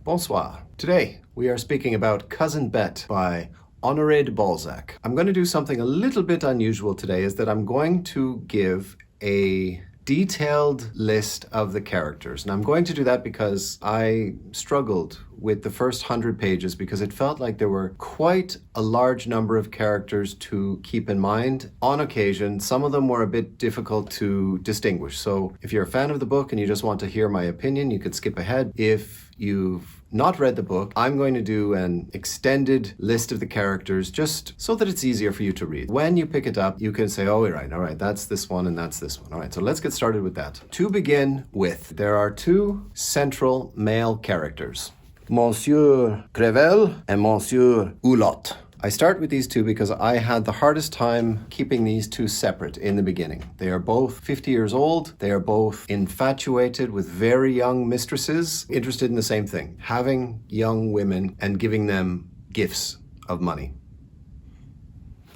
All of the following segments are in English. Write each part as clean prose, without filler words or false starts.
Bonsoir. Today, we are speaking about Cousin Bette by Honoré de Balzac. I'm going to do something a little bit unusual today, is that I'm going to give a detailed list of the characters. And I'm going to do that because I struggled with the first 100 pages because it felt like there were quite a large number of characters to keep in mind. On occasion, some of them were a bit difficult to distinguish. So if you're a fan of the book and you just want to hear my opinion, you could skip ahead. If you've not read the book, I'm going to do an extended list of the characters just so that it's easier for you to read. When you pick it up, you can say, oh, all right, that's this one and that's this one. All right, so let's get started with that. To begin with, there are two central male characters, Monsieur Crevel and Monsieur Hulot. I start with these two because I had the hardest time keeping these two separate in the beginning. They are both 50 years old. They are both infatuated with very young mistresses, interested in the same thing, having young women and giving them gifts of money.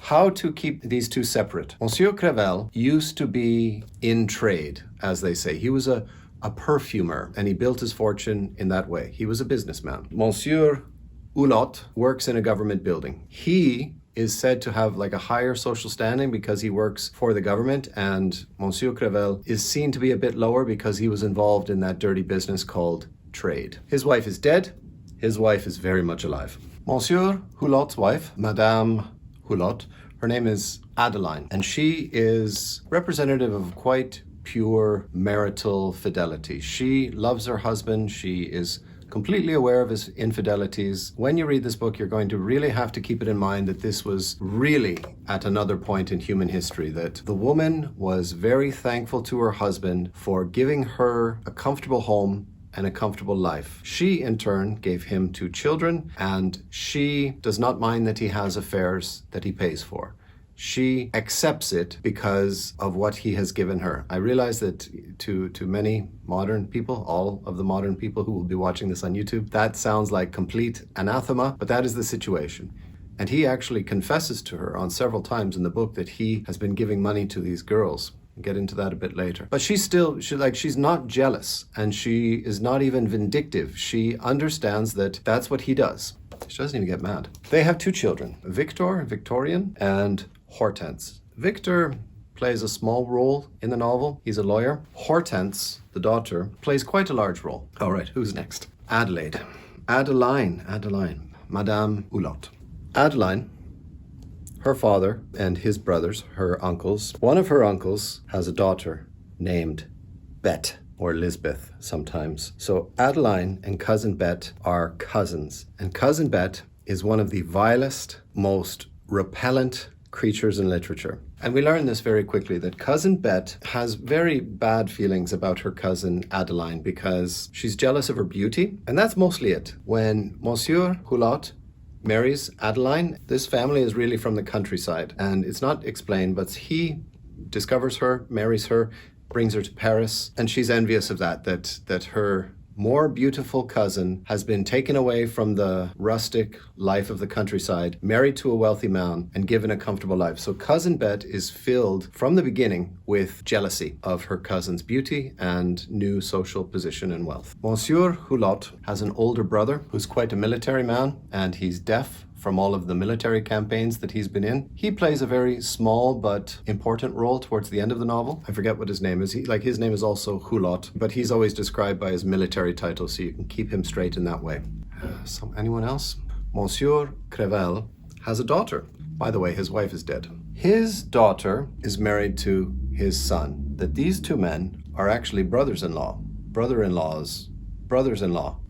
How to keep these two separate? Monsieur Crevel used to be in trade, as they say. He was a perfumer, and he built his fortune in that way. He was a businessman. Monsieur Hulot works in a government building. He is said to have like a higher social standing because he works for the government, and Monsieur Crevel is seen to be a bit lower because he was involved in that dirty business called trade. His wife is dead. His wife is very much alive. Monsieur Hulot's wife, Madame Hulot, her name is Adeline, and she is representative of quite pure marital fidelity. She loves her husband. She is completely aware of his infidelities. When you read this book, you're going to really have to keep it in mind that this was really at another point in human history, that the woman was very thankful to her husband for giving her a comfortable home and a comfortable life. She, in turn, gave him 2 children, and she does not mind that he has affairs that he pays for. She accepts it because of what he has given her. I realize that to many modern people, all of the modern people who will be watching this on YouTube, that sounds like complete anathema, but that is the situation. And he actually confesses to her on several times in the book that he has been giving money to these girls. We'll get into that a bit later. But she's not jealous, and she is not even vindictive. She understands that that's what he does. She doesn't even get mad. They have 2 children, Victorian, and Hortense. Victor plays a small role in the novel. He's a lawyer. Hortense, the daughter, plays quite a large role. All right, who's next? Adeline, Madame Hulot. Adeline, her father and his brothers, her uncles. One of her uncles has a daughter named Bette, or Lisbeth sometimes. So Adeline and Cousin Bette are cousins. And Cousin Bette is one of the vilest, most repellent creatures in literature. And we learn this very quickly, that Cousin Bette has very bad feelings about her cousin Adeline because she's jealous of her beauty. And that's mostly it. When Monsieur Hulot marries Adeline, this family is really from the countryside. And it's not explained, but he discovers her, marries her, brings her to Paris, and she's envious of that her more beautiful cousin has been taken away from the rustic life of the countryside, married to a wealthy man, and given a comfortable life. So Cousin Bette is filled from the beginning with jealousy of her cousin's beauty and new social position and wealth. Monsieur Hulot has an older brother who's quite a military man, and he's deaf from all of the military campaigns that he's been in. He plays a very small but important role towards the end of the novel. I forget what his name is. His name is also Hulot, but he's always described by his military title, so you can keep him straight in that way. Anyone else? Monsieur Crevel has a daughter. By the way, his wife is dead. His daughter is married to his son. That these 2 men are actually brothers-in-law. Brothers-in-law.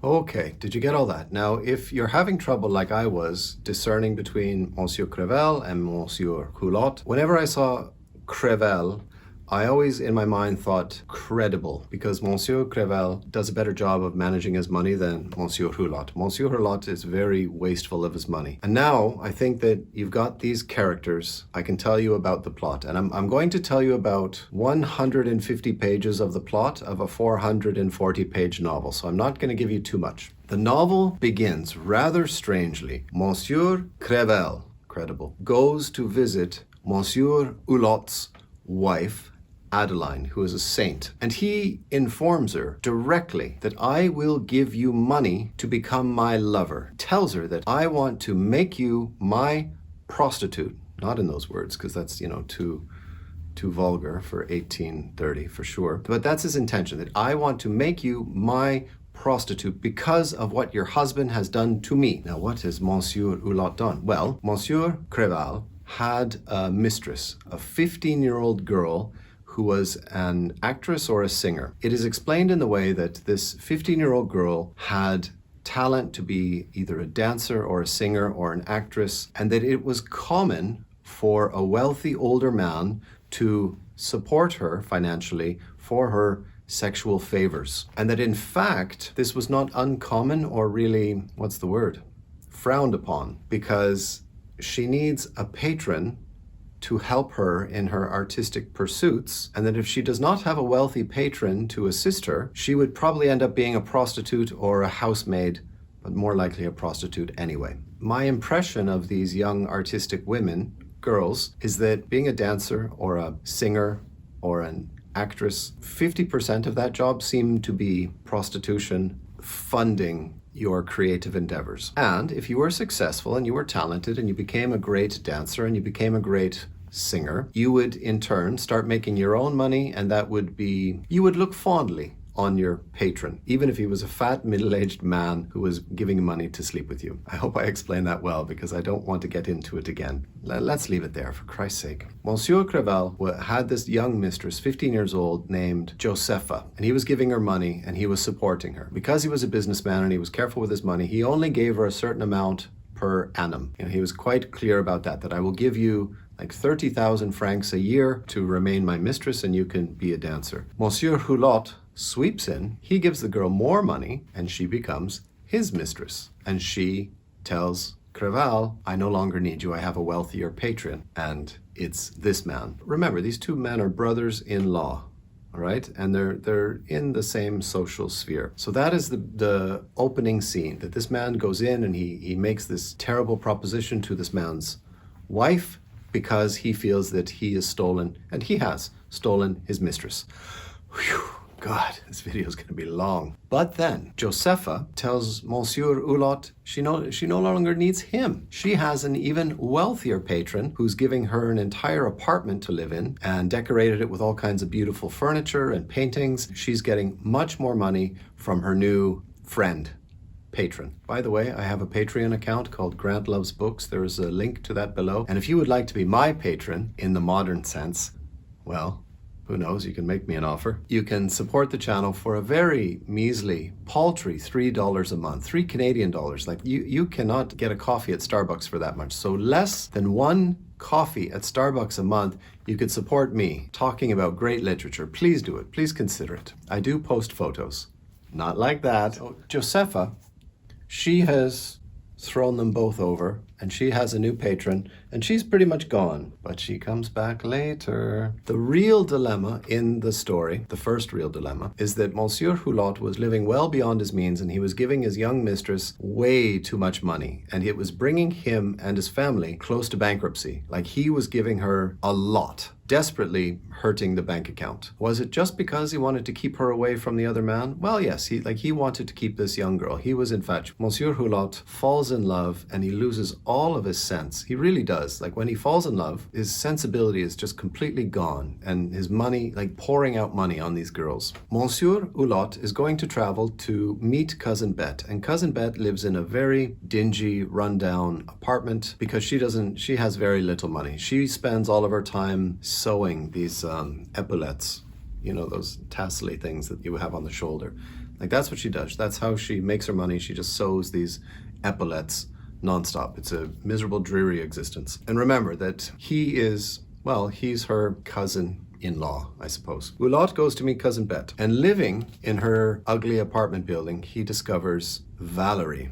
Okay, did you get all that? Now, if you're having trouble like I was discerning between Monsieur Crevel and Monsieur Hulot, whenever I saw Crevel, I always, in my mind, thought credible, because Monsieur Crevel does a better job of managing his money than Monsieur Hulot. Monsieur Hulot is very wasteful of his money. And now, I think that you've got these characters. I can tell you about the plot. And I'm going to tell you about 150 pages of the plot of a 440-page novel. So I'm not going to give you too much. The novel begins rather strangely. Monsieur Crevel, credible, goes to visit Monsieur Hulot's wife, Adeline, who is a saint, and he informs her directly that I will give you money to become my lover. Tells her that I want to make you my prostitute. Not in those words, because that's, too vulgar for 1830 for sure. But that's his intention, that I want to make you my prostitute because of what your husband has done to me. Now, what has Monsieur Hulot done? Well, Monsieur Creval had a mistress, a 15-year-old girl who was an actress or a singer. It is explained in the way that this 15-year-old girl had talent to be either a dancer or a singer or an actress, and that it was common for a wealthy older man to support her financially for her sexual favors. And that in fact, this was not uncommon or really, frowned upon, because she needs a patron to help her in her artistic pursuits, and that if she does not have a wealthy patron to assist her, she would probably end up being a prostitute or a housemaid, but more likely a prostitute anyway. My impression of these young artistic women, girls, is that being a dancer or a singer or an actress, 50% of that job seemed to be prostitution funding your creative endeavors. And if you were successful and you were talented and you became a great dancer and you became a great singer, you would in turn start making your own money, and you would look fondly on your patron, even if he was a fat, middle-aged man who was giving money to sleep with you. I hope I explained that well, because I don't want to get into it again. Let's leave it there, for Christ's sake. Monsieur Creval had this young mistress, 15 years old, named Josepha, and he was giving her money and he was supporting her. Because he was a businessman and he was careful with his money, he only gave her a certain amount per annum. He was quite clear about that I will give you like 30,000 francs a year to remain my mistress and you can be a dancer. Monsieur Hulot sweeps in, he gives the girl more money, and she becomes his mistress. And she tells Creval, I no longer need you, I have a wealthier patron, and it's this man. Remember, these two men are brothers-in-law, all right? And they're in the same social sphere. So that is the opening scene, that this man goes in and he makes this terrible proposition to this man's wife because he feels that he has stolen, and he has stolen, his mistress. Whew. God, this video is going to be long. But then Josepha tells Monsieur Hulot she no longer needs him. She has an even wealthier patron who's giving her an entire apartment to live in and decorated it with all kinds of beautiful furniture and paintings. She's getting much more money from her new friend, patron. By the way, I have a Patreon account called Grant Loves Books. There is a link to that below. And if you would like to be my patron in the modern sense, well, who knows, you can make me an offer. You can support the channel for a very measly, paltry $3 a month, 3 Canadian dollars. Like you cannot get a coffee at Starbucks for that much. So less than 1 coffee at Starbucks a month, you could support me talking about great literature. Please do it. Please consider it. I do post photos. Not like that. So, Josepha, she has thrown them both over, and she has a new patron, and she's pretty much gone, but she comes back later. The real dilemma in the story, the first real dilemma, is that Monsieur Hulot was living well beyond his means, and he was giving his young mistress way too much money, and it was bringing him and his family close to bankruptcy. Like, he was giving her a lot, desperately hurting the bank account. Was it just because he wanted to keep her away from the other man? Well, yes, he wanted to keep this young girl. He was infatuated. Monsieur Hulot falls in love and he loses all of his sense. He really does. Like, when he falls in love, his sensibility is just completely gone, and his money, like pouring out money on these girls. Monsieur Hulot is going to travel to meet Cousin Bette, and Cousin Bette lives in a very dingy, rundown apartment because she has very little money. She spends all of her time sewing these epaulettes, those tassel-y things that you have on the shoulder. Like, that's what she does. That's how she makes her money. She just sews these epaulettes nonstop. It's a miserable, dreary existence. And remember that he's her cousin-in-law, I suppose. Hulot goes to meet Cousin Bette, and living in her ugly apartment building, he discovers Valeria.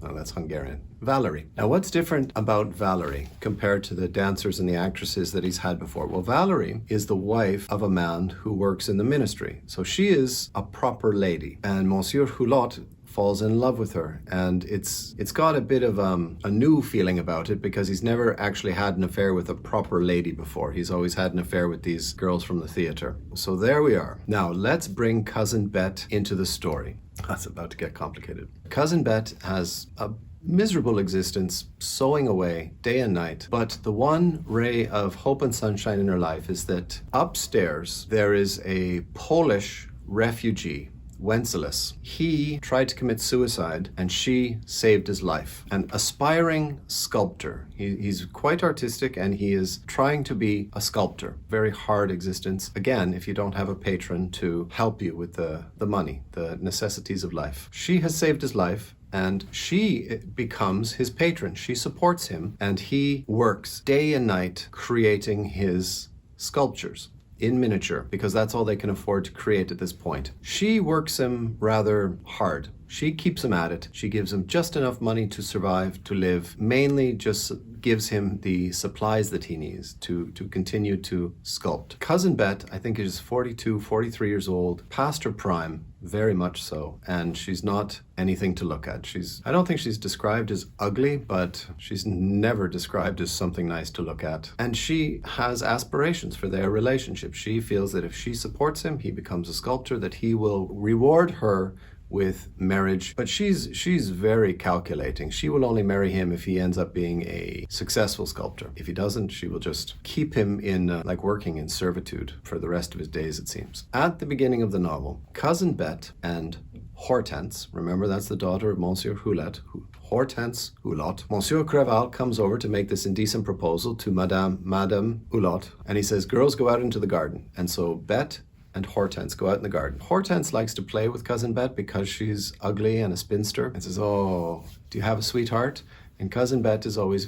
Oh, that's Hungarian. Valerie. Now, what's different about Valerie compared to the dancers and the actresses that he's had before? Well, Valerie is the wife of a man who works in the ministry. So she is a proper lady. And Monsieur Hulot falls in love with her, and it's got a bit of a new feeling about it because he's never actually had an affair with a proper lady before. He's always had an affair with these girls from the theater. So there we are. Now let's bring Cousin Bette into the story. That's about to get complicated. Cousin Bette has a miserable existence, sewing away day and night. But the one ray of hope and sunshine in her life is that upstairs there is a Polish refugee, Wenceslas. He tried to commit suicide and she saved his life. An aspiring sculptor. He's quite artistic and he is trying to be a sculptor. Very hard existence. Again, if you don't have a patron to help you with the money, the necessities of life. She has saved his life and she becomes his patron. She supports him and he works day and night creating his sculptures in miniature, because that's all they can afford to create at this point. She works him rather hard. She keeps him at it. She gives him just enough money to survive, to live, mainly just gives him the supplies that he needs to continue to sculpt. Cousin Bette, I think, is 42, 43 years old, past her prime, very much so, and she's not anything to look at. I don't think she's described as ugly, but she's never described as something nice to look at. And she has aspirations for their relationship. She feels that if she supports him, he becomes a sculptor, that he will reward her with marriage. But she's very calculating. She will only marry him if he ends up being a successful sculptor. If he doesn't, she will just keep him in like working in servitude for the rest of his days, it seems. At the beginning of the novel, Cousin Bette and Hortense, remember that's the daughter of Monsieur Hulot, Hortense Hulot. Monsieur Crevel comes over to make this indecent proposal to Madame Hulot, and he says, girls, go out into the garden. And so Bette and Hortense go out in the garden. Hortense likes to play with Cousin Bette because she's ugly and a spinster, and says, oh, do you have a sweetheart? And Cousin Bette is always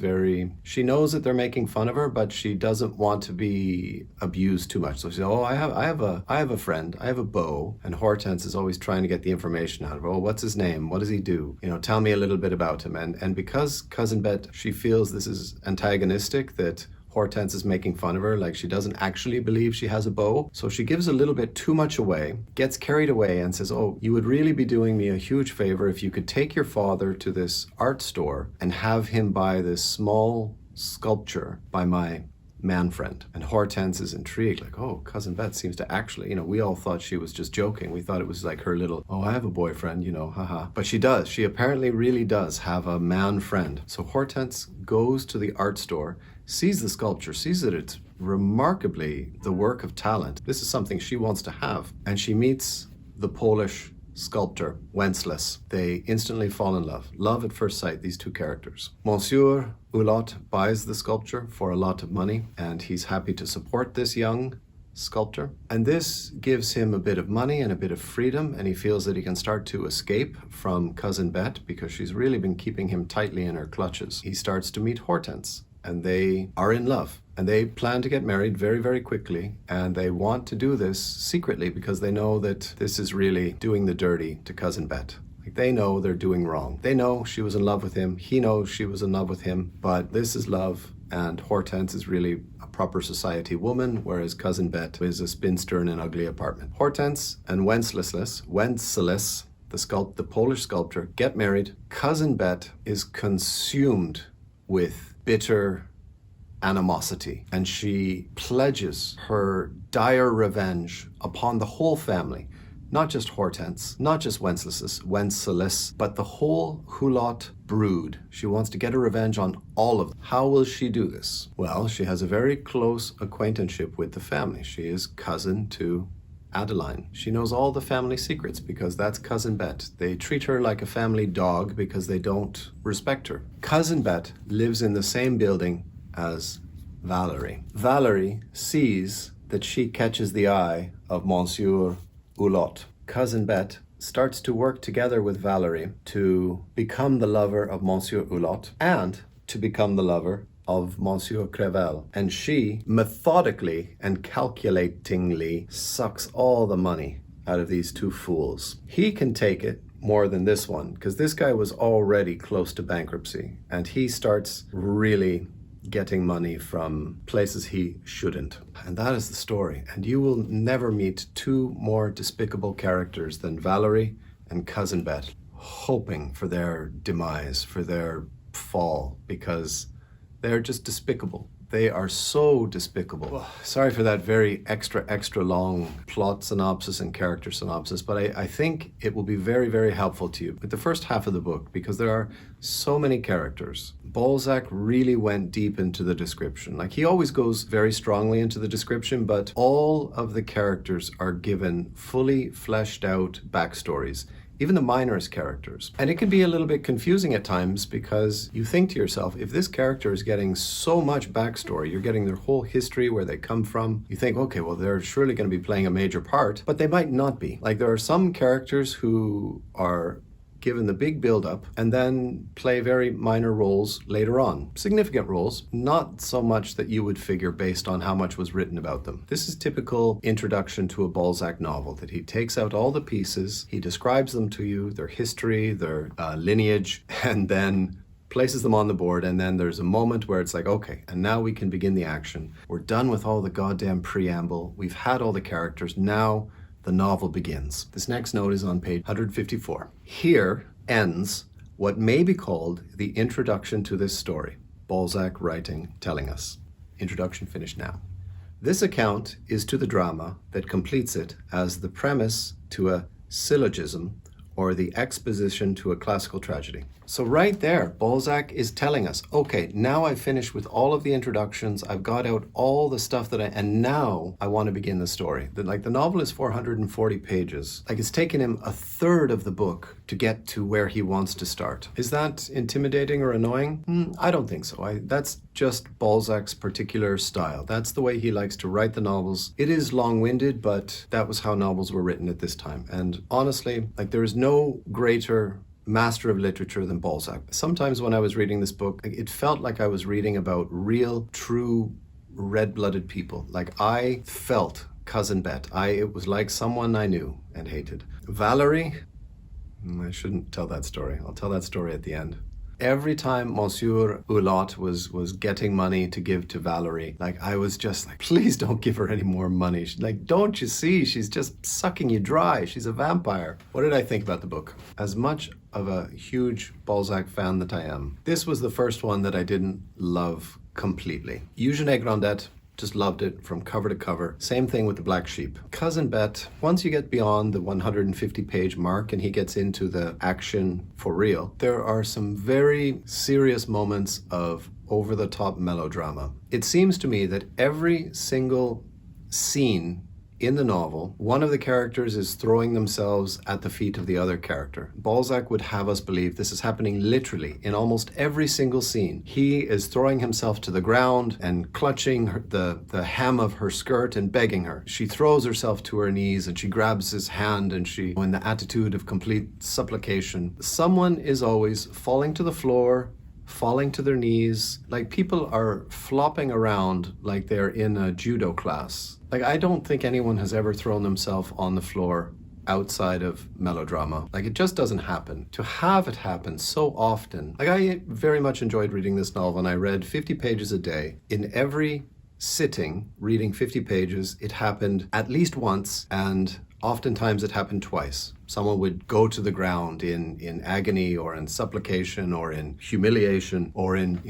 she knows that they're making fun of her, but she doesn't want to be abused too much. So she says, oh, I have a friend, I have a beau. And Hortense is always trying to get the information out of her. Oh, what's his name? What does he do? Tell me a little bit about him. And because Cousin Bette, she feels this is antagonistic, that Hortense is making fun of her, like she doesn't actually believe she has a beau. So she gives a little bit too much away, gets carried away and says, oh, you would really be doing me a huge favor if you could take your father to this art store and have him buy this small sculpture by my man friend. And Hortense is intrigued, like, oh, Cousin Bette seems to actually, we all thought she was just joking. We thought it was like her little, oh, I have a boyfriend, haha. But she does. She apparently really does have a man friend. So Hortense goes to the art store, sees the sculpture, sees that it's remarkably the work of talent. This is something she wants to have. And she meets the Polish sculptor, Wenceslas. They instantly fall in love. Love at first sight, these two characters. Monsieur Hulot buys the sculpture for a lot of money, and he's happy to support this young sculptor. And this gives him a bit of money and a bit of freedom, and he feels that he can start to escape from Cousin Bette because she's really been keeping him tightly in her clutches. He starts to meet Hortense, and they are in love. And they plan to get married very, very quickly. And they want to do this secretly because they know that this is really doing the dirty to Cousin Bette. Like, they know they're doing wrong. They know she was in love with him. He knows she was in love with him. But this is love. And Hortense is really a proper society woman, whereas Cousin Bette is a spinster in an ugly apartment. Hortense and Wenceslas, the Polish sculptor, get married. Cousin Bette is consumed with bitter animosity, and she pledges her dire revenge upon the whole family, not just Hortense, not just Wenceslas, but the whole Hulot brood. She wants to get her revenge on all of them. How will she do this? Well, she has a very close acquaintanceship with the family. She is cousin to Adeline. She knows all the family secrets because that's Cousin Bette. They treat her like a family dog because they don't respect her. Cousin Bette lives in the same building as Valerie. Valerie sees that she catches the eye of Monsieur Hulot. Cousin Bette starts to work together with Valerie to become the lover of Monsieur Hulot and to become the lover of Monsieur Crevel. And she methodically and calculatingly sucks all the money out of these two fools. He can take it more than this one because this guy was already close to bankruptcy, and he starts really getting money from places he shouldn't. And that is the story. And you will never meet two more despicable characters than Valerie and Cousin Bette. hoping for their demise, for their fall, because they're just despicable. They are so despicable. Sorry for that very extra long plot synopsis and character synopsis, but I think it will be very, very helpful to you with the first half of the book because there are so many characters. Balzac really went deep into the description. Like, he always goes very strongly into the description, but all of the characters are given fully fleshed out backstories. Even the minorest characters. And it can be a little bit confusing at times because you think to yourself, if this character is getting so much backstory, you're getting their whole history, where they come from, you think, okay, well, they're surely going to be playing a major part, but they might not be. Like, there are some characters who are given the big build-up and then play very minor roles later on. Significant roles, not so much that you would figure based on how much was written about them. This is typical introduction to a Balzac novel, that he takes out all the pieces, he describes them to you, their history, their lineage, and then places them on the board, and then there's a moment where it's like, okay, and now we can begin the action. We're done with all the goddamn preamble. We've had all the characters. Now the novel begins. This next note is on page 154. Here ends what may be called the introduction to this story. Balzac writing, telling us. Introduction finished now. This account is to the drama that completes it as the premise to a syllogism or the exposition to a classical tragedy. So right there, Balzac is telling us, okay, now I've finished with all of the introductions, I've got out all the stuff and now I want to begin the story. The novel is 440 pages. Like, it's taken him a third of the book to get to where he wants to start. Is that intimidating or annoying? I don't think so. That's just Balzac's particular style. That's the way he likes to write the novels. It is long-winded, but that was how novels were written at this time. And honestly, like, there is no greater master of literature than Balzac. Sometimes when I was reading this book, it felt like I was reading about real, true, red-blooded people. Like, I felt Cousin Bette. It was like someone I knew and hated. Valerie, I shouldn't tell that story. I'll tell that story at the end. Every time Monsieur Hulot was getting money to give to Valerie, like, I was just like, please don't give her any more money. Like, don't you see? She's just sucking you dry. She's a vampire. What did I think about the book? As much of a huge Balzac fan that I am, this was the first one that I didn't love completely. Eugène Grandet, just loved it from cover to cover. Same thing with The Black Sheep. Cousin Bette, once you get beyond the 150-page mark and he gets into the action for real, there are some very serious moments of over-the-top melodrama. It seems to me that every single scene in the novel, one of the characters is throwing themselves at the feet of the other character. Balzac would have us believe this is happening literally in almost every single scene. He is throwing himself to the ground and clutching the hem of her skirt and begging her. She throws herself to her knees and she grabs his hand and she, in the attitude of complete supplication. Someone is always falling to the floor, falling to their knees, like people are flopping around like they're in a judo class. Like, I don't think anyone has ever thrown themselves on the floor outside of melodrama. Like, it just doesn't happen. To have it happen so often. Like, I very much enjoyed reading this novel and I read 50 pages a day. In every sitting, reading 50 pages, it happened at least once, and oftentimes it happened twice. Someone would go to the ground in agony or in supplication or in humiliation or in,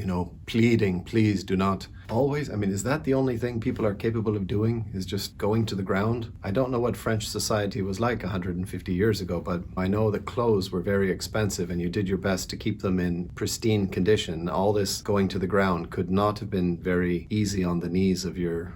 pleading, please do not. Always, is that the only thing people are capable of doing, is just going to the ground? I don't know what French society was like 150 years ago, but I know that clothes were very expensive and you did your best to keep them in pristine condition. All this going to the ground could not have been very easy on the knees of your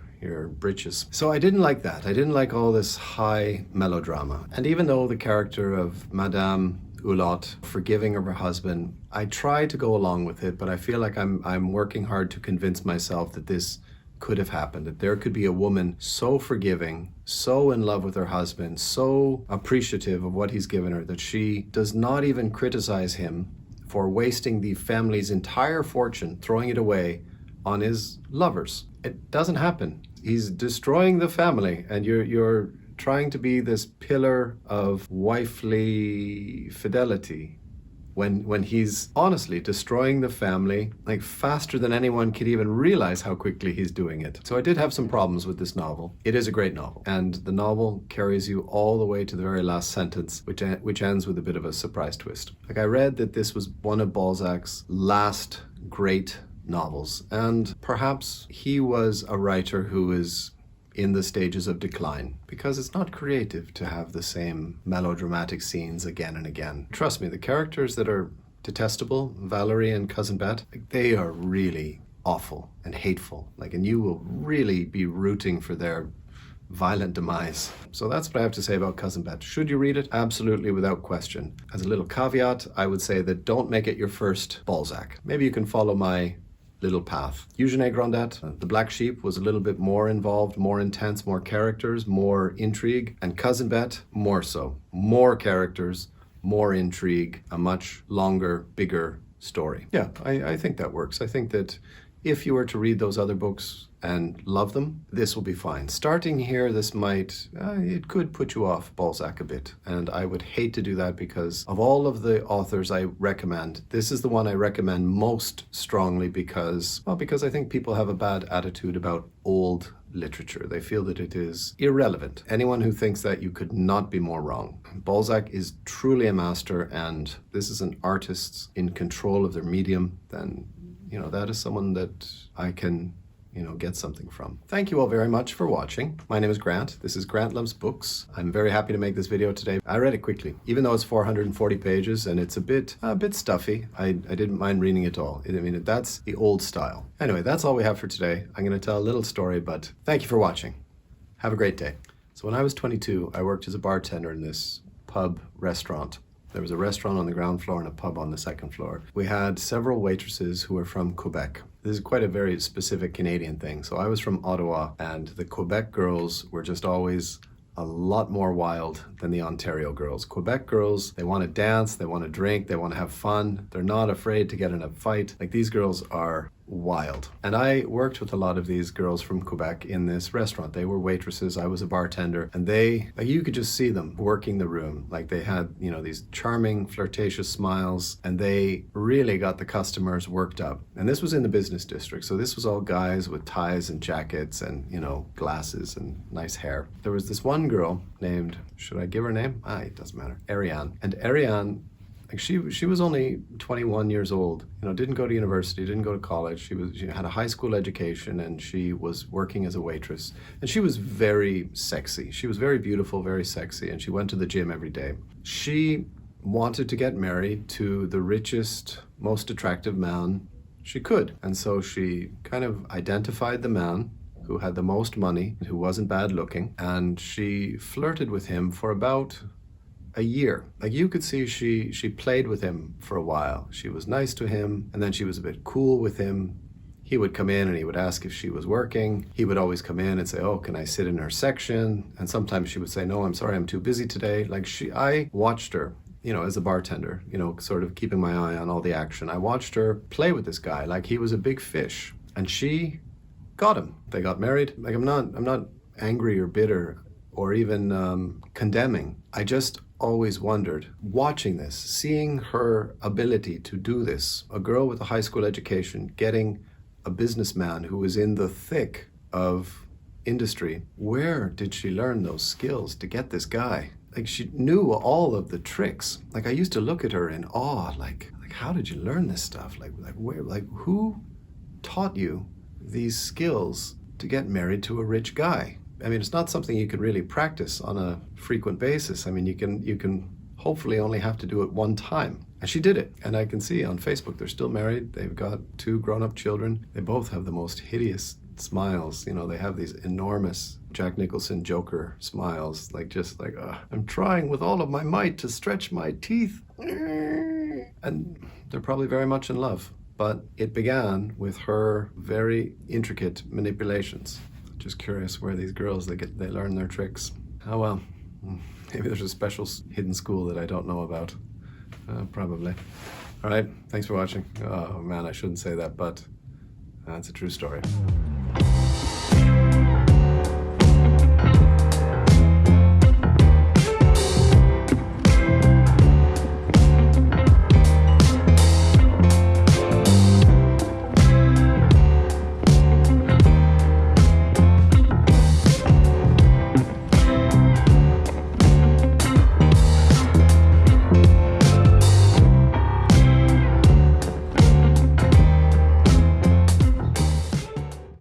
britches. So I didn't like that. I didn't like all this high melodrama. And even though the character of Madame Hulot, forgiving of her husband, I try to go along with it, but I feel like I'm working hard to convince myself that this could have happened, that there could be a woman so forgiving, so in love with her husband, so appreciative of what he's given her, that she does not even criticize him for wasting the family's entire fortune, throwing it away on his lovers. It doesn't happen. He's destroying the family, and you're trying to be this pillar of wifely fidelity, when he's honestly destroying the family, like faster than anyone could even realize how quickly he's doing it. So I did have some problems with this novel. It is a great novel, and the novel carries you all the way to the very last sentence, which ends with a bit of a surprise twist. Like, I read that this was one of Balzac's last great novels, and perhaps he was a writer who is in the stages of decline, because it's not creative to have the same melodramatic scenes again and again. Trust me, the characters that are detestable, Valerie and Cousin Bette, like, they are really awful and hateful, like, and you will really be rooting for their violent demise. So that's what I have to say about Cousin Bette. Should you read it? Absolutely, without question. As a little caveat, I would say that don't make it your first Balzac. Maybe you can follow my little path. Eugène Grandet, The Black Sheep, was a little bit more involved, more intense, more characters, more intrigue. And Cousin Bette, more so. More characters, more intrigue, a much longer, bigger story. Yeah, I think that works. I think that if you were to read those other books and love them, this will be fine. Starting here, this might, it could put you off Balzac a bit. And I would hate to do that, because of all of the authors I recommend, this is the one I recommend most strongly because I think people have a bad attitude about old literature. They feel that it is irrelevant. Anyone who thinks that, you could not be more wrong. Balzac is truly a master, and this is an artist in control of their medium. Then, that is someone that I can, get something from. Thank you all very much for watching. My name is Grant. This is Grant Loves Books. I'm very happy to make this video today. I read it quickly, even though it's 440 pages and it's a bit stuffy. I didn't mind reading it all. That's the old style. Anyway, that's all we have for today. I'm going to tell a little story, but thank you for watching. Have a great day. So when I was 22, I worked as a bartender in this pub restaurant. There was a restaurant on the ground floor and a pub on the second floor. We had several waitresses who were from Quebec. This is quite a very specific Canadian thing. So I was from Ottawa, and the Quebec girls were just always a lot more wild than the Ontario girls. Quebec girls, they want to dance, they want to drink, they want to have fun. They're not afraid to get in a fight. Like, these girls are wild. And I worked with a lot of these girls from Quebec in this restaurant. They were waitresses, I was a bartender, and you could just see them working the room. Like, they had, these charming, flirtatious smiles, and they really got the customers worked up. And this was in the business district, so this was all guys with ties and jackets and, glasses and nice hair. There was this one girl named, should I give her name? It doesn't matter. Ariane. And Ariane, she was only 21 years old, didn't go to university, didn't go to college. She had a high school education, and she was working as a waitress. And she was very sexy. She was very beautiful, very sexy, and she went to the gym every day. She wanted to get married to the richest, most attractive man she could. And so she kind of identified the man who had the most money, who wasn't bad looking, and she flirted with him for about a year. Like, you could see she played with him for a while. She was nice to him, and then she was a bit cool with him. He would come in and he would ask if she was working. He would always come in and say, "Oh, can I sit in her section?" And sometimes she would say, "No, I'm sorry, I'm too busy today." Like, I watched her, as a bartender, sort of keeping my eye on all the action. I watched her play with this guy like he was a big fish, and she got him. They got married. Like, I'm not angry or bitter or even condemning. I just always wondered, watching this, seeing her ability to do this, a girl with a high school education getting a businessman who was in the thick of industry, where did she learn those skills to get this guy? Like, she knew all of the tricks. Like, I used to look at her in awe, like how did you learn this stuff? Like where, like, who taught you these skills to get married to a rich guy? It's not something you can really practice on a frequent basis. You can hopefully only have to do it one time. And she did it. And I can see on Facebook, they're still married. They've got 2 grown-up children. They both have the most hideous smiles. They have these enormous Jack Nicholson Joker smiles. I'm trying with all of my might to stretch my teeth. And they're probably very much in love. But it began with her very intricate manipulations. Just curious where these girls, they learn their tricks. Oh well, maybe there's a special hidden school that I don't know about. Probably. All right, thanks for watching. Oh man, I shouldn't say that, but that's a true story.